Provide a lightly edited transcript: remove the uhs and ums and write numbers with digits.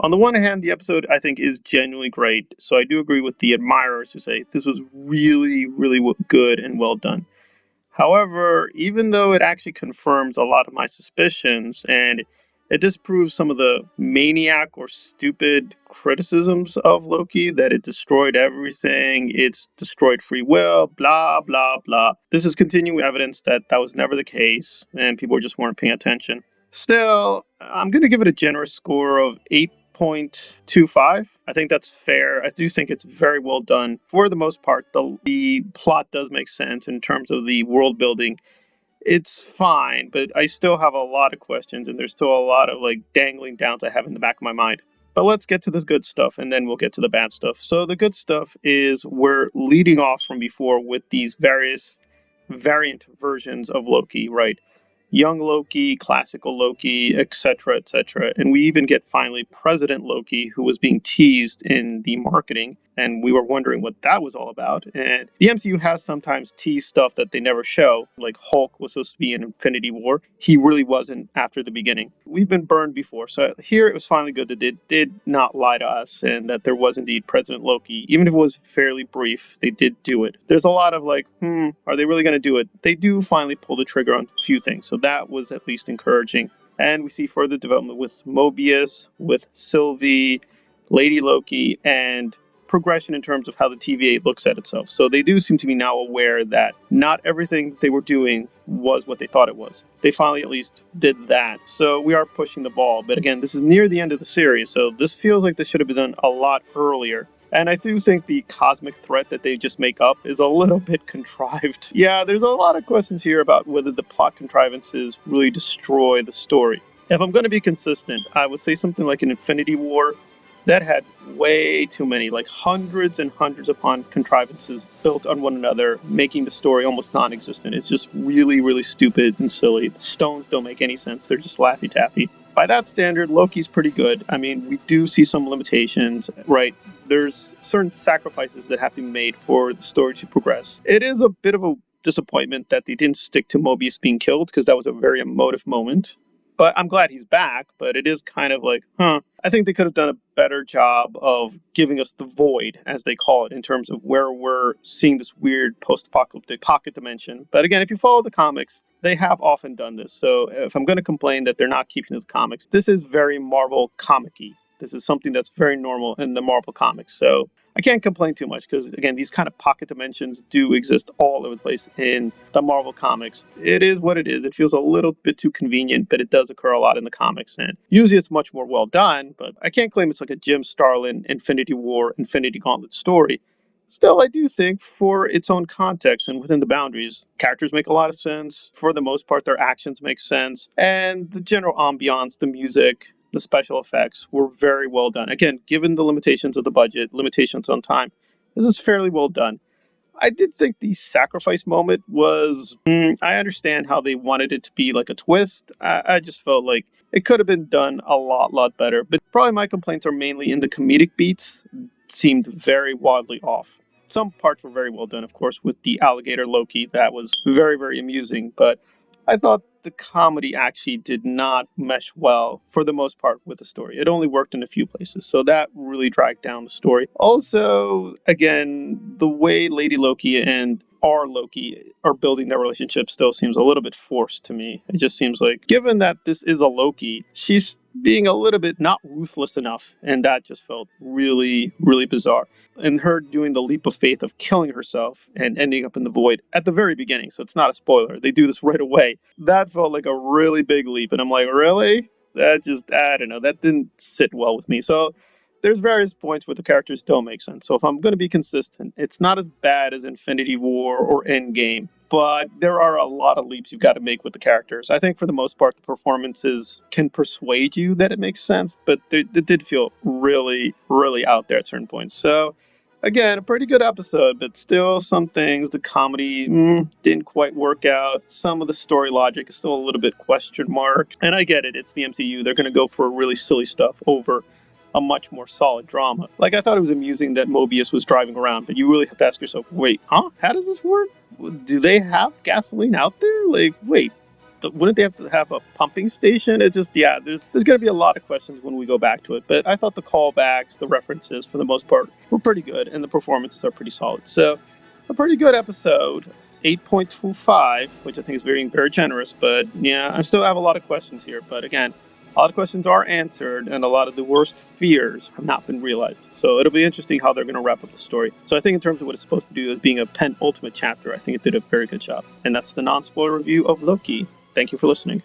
On the one hand, the episode I think is genuinely great, so I do agree with the admirers who say this was really, really good and well done. However, even though it actually confirms a lot of my suspicions and it disproves some of the maniac or stupid criticisms of Loki that it destroyed everything, it's destroyed free will, blah, blah, blah. This is continuing evidence that that was never the case and people just weren't paying attention. Still, I'm going to give it a generous score of 8.25. I think that's fair. I do think it's very well done. For the most part, the plot does make sense in terms of the world building. It's fine, but I still have a lot of questions, and there's still a lot of like dangling downs I have in the back of my mind. But let's get to the good stuff, and then we'll get to the bad stuff. So the good stuff is we're leading off from before with these various variant versions of Loki, right? Young Loki, classical Loki, etc., etc. And we even get finally President Loki, who was being teased in the marketing, and we were wondering what that was all about. And the MCU has sometimes teased stuff that they never show, like Hulk was supposed to be in Infinity War. He really wasn't after the beginning. We've been burned before, so here it was finally good that it did not lie to us and that there was indeed President Loki. Even if it was fairly brief, they did do it. There's a lot of like, are they really going to do it? They do finally pull the trigger on a few things, so that was at least encouraging. And we see further development with Mobius, with Sylvie, Lady Loki, and progression in terms of how the TVA looks at itself. So they do seem to be now aware that not everything they were doing was what they thought it was. They finally at least did that. So we are pushing the ball. But again, this is near the end of the series, so this feels like this should have been done a lot earlier. And I do think the cosmic threat that they just make up is a little bit contrived. Yeah, there's a lot of questions here about whether the plot contrivances really destroy the story. If I'm going to be consistent, I would say something like an Infinity War that had way too many, like hundreds and hundreds upon contrivances built on one another, making the story almost non-existent. It's just really, really stupid and silly. The stones don't make any sense. They're just Laffy Taffy. By that standard, Loki's pretty good. I mean, we do see some limitations, right? There's certain sacrifices that have to be made for the story to progress. It is a bit of a disappointment that they didn't stick to Mobius being killed, because that was a very emotive moment. But I'm glad he's back, but it is kind of like, I think they could have done a better job of giving us the void, as they call it, in terms of where we're seeing this weird post-apocalyptic pocket dimension. But again, if you follow the comics, they have often done this. So if I'm going to complain that they're not keeping those comics, this is very Marvel comic-y. This is something that's very normal in the Marvel comics. So I can't complain too much because, again, these kind of pocket dimensions do exist all over the place in the Marvel comics. It is what it is. It feels a little bit too convenient, but it does occur a lot in the comics. And usually it's much more well done, but I can't claim it's like a Jim Starlin Infinity War, Infinity Gauntlet story. Still, I do think for its own context and within the boundaries, characters make a lot of sense. For the most part, their actions make sense. And the general ambiance, the music, the special effects were very well done. Again, given the limitations of the budget, limitations on time, this is fairly well done. I did think the sacrifice moment was. I understand how they wanted it to be like a twist. I just felt like it could have been done a lot better. But probably my complaints are mainly in the comedic beats, seemed very wildly off. Some parts were very well done, of course, with the alligator Loki. That was very amusing. But I thought the comedy actually did not mesh well for the most part with the story. It only worked in a few places, so that really dragged down the story. Also, again, the way Lady Loki and our Loki are building their relationship still seems a little bit forced to me. It just seems like, given that this is a Loki, she's being a little bit not ruthless enough, and that just felt really bizarre. And her doing the leap of faith of killing herself and ending up in the void at the very beginning, so it's not a spoiler. They do this right away. That felt like a really big leap, and I'm like, really? That just, I don't know, that didn't sit well with me. So there's various points where the characters don't make sense. So if I'm going to be consistent, it's not as bad as Infinity War or Endgame, but there are a lot of leaps you've got to make with the characters. I think for the most part, the performances can persuade you that it makes sense, but it did feel really out there at certain points. So again, a pretty good episode, but still some things, the comedy didn't quite work out. Some of the story logic is still a little bit question mark. And I get it, it's the MCU. They're going to go for really silly stuff over a much more solid drama. Like, I thought it was amusing that Mobius was driving around, but you really have to ask yourself, wait, huh? How does this work? Do they have gasoline out there? Like, wait, wouldn't they have to have a pumping station? It's just, yeah, there's going to be a lot of questions when we go back to it. But I thought the callbacks, the references, for the most part, were pretty good, and the performances are pretty solid. So, a pretty good episode. 8.25, which I think is very generous. But yeah, I still have a lot of questions here. But again, a lot of questions are answered, and a lot of the worst fears have not been realized. So it'll be interesting how they're going to wrap up the story. So I think in terms of what it's supposed to do as being a penultimate chapter, I think it did a very good job. And that's the non-spoiler review of Loki. Thank you for listening.